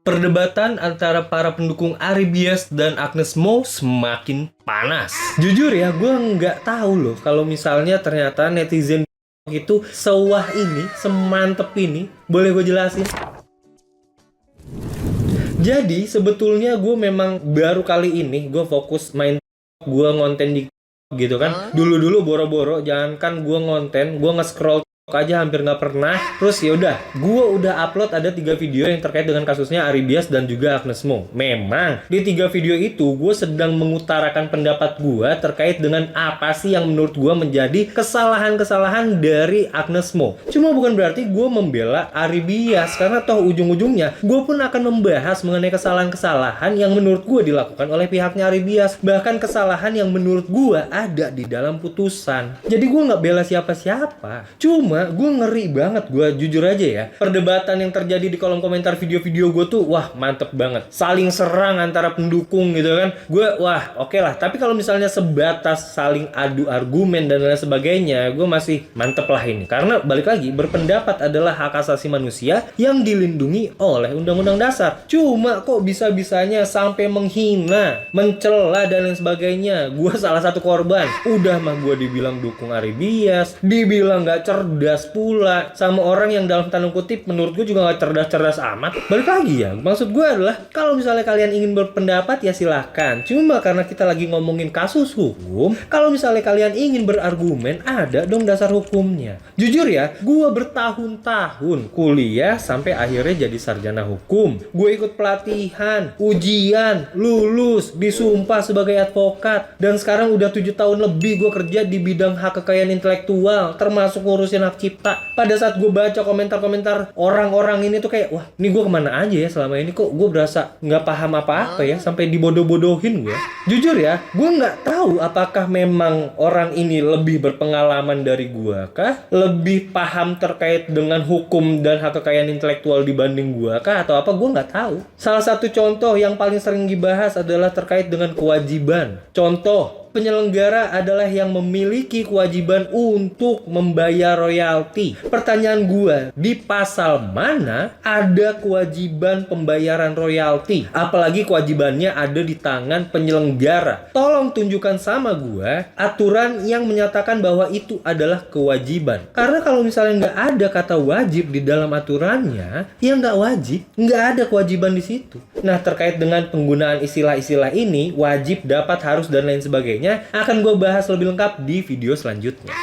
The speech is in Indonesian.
Perdebatan antara para pendukung Ari Bias dan Agnes Mo semakin panas. Jujur ya, gue nggak tahu loh kalau misalnya ternyata netizen itu sewah ini, semantep ini. Boleh gue jelasin? Jadi sebetulnya gue memang baru kali ini gue fokus main gue ngonten di gitu kan. Dulu-dulu boro-boro, jangankan gue ngonten, gue nge-scroll aja hampir nggak pernah. Terus ya udah, gue udah upload ada 3 video yang terkait dengan kasusnya Ari Bias dan juga Agnes Mo. Memang di 3 video itu gue sedang mengutarakan pendapat gue terkait dengan apa sih yang menurut gue menjadi kesalahan-kesalahan dari Agnes Mo. Cuma bukan berarti gue membela Ari Bias, karena toh ujung-ujungnya gue pun akan membahas mengenai kesalahan-kesalahan yang menurut gue dilakukan oleh pihaknya Ari Bias. Bahkan kesalahan yang menurut gue ada di dalam putusan. Jadi gue nggak bela siapa-siapa. Cuma gue ngeri banget, gue jujur aja ya. Perdebatan yang terjadi di kolom komentar video-video gue tuh, wah mantep banget. Saling serang antara pendukung gitu kan. Gue, wah oke lah. Tapi kalau misalnya sebatas saling adu argumen dan lain sebagainya, gue masih mantep lah ini. Karena balik lagi, berpendapat adalah hak asasi manusia yang dilindungi oleh Undang-Undang Dasar. Cuma kok bisa-bisanya sampai menghina, mencela dan lain sebagainya. Gue salah satu korban. Udah mah gue dibilang dukung Ari Bias, dibilang gak cerdas pula sama orang yang dalam tanda kutip menurut gue juga gak cerdas-cerdas amat. Balik lagi ya, maksud gue adalah kalau misalnya kalian ingin berpendapat ya silahkan. Cuma karena kita lagi ngomongin kasus hukum, kalau misalnya kalian ingin berargumen, ada dong dasar hukumnya. Jujur ya, gue bertahun-tahun kuliah sampai akhirnya jadi sarjana hukum. Gue ikut pelatihan, ujian, lulus, disumpah sebagai advokat, dan sekarang udah 7 tahun lebih gue kerja di bidang hak kekayaan intelektual, termasuk ngurusin hak cipta. Pada saat gue baca komentar-komentar orang-orang ini tuh kayak, wah ini gue kemana aja ya selama ini, kok gue berasa nggak paham apa-apa ya, sampai dibodoh-bodohin gue. Jujur ya, gue nggak tahu apakah memang orang ini lebih berpengalaman dari gue kah, lebih paham terkait dengan hukum dan hak kekayaan intelektual dibanding gue kah, atau apa, gue nggak tahu. Salah satu contoh yang paling sering dibahas adalah terkait dengan kewajiban. Contoh, penyelenggara adalah yang memiliki kewajiban untuk membayar royalti. Pertanyaan gue, di pasal mana ada kewajiban pembayaran royalti? Apalagi kewajibannya ada di tangan penyelenggara. Tolong tunjukkan sama gue aturan yang menyatakan bahwa itu adalah kewajiban. Karena kalau misalnya nggak ada kata wajib di dalam aturannya, ya nggak wajib, nggak ada kewajiban di situ. Nah, terkait dengan penggunaan istilah-istilah ini, wajib, dapat, harus, dan lain sebagainya, akan gue bahas lebih lengkap di video selanjutnya.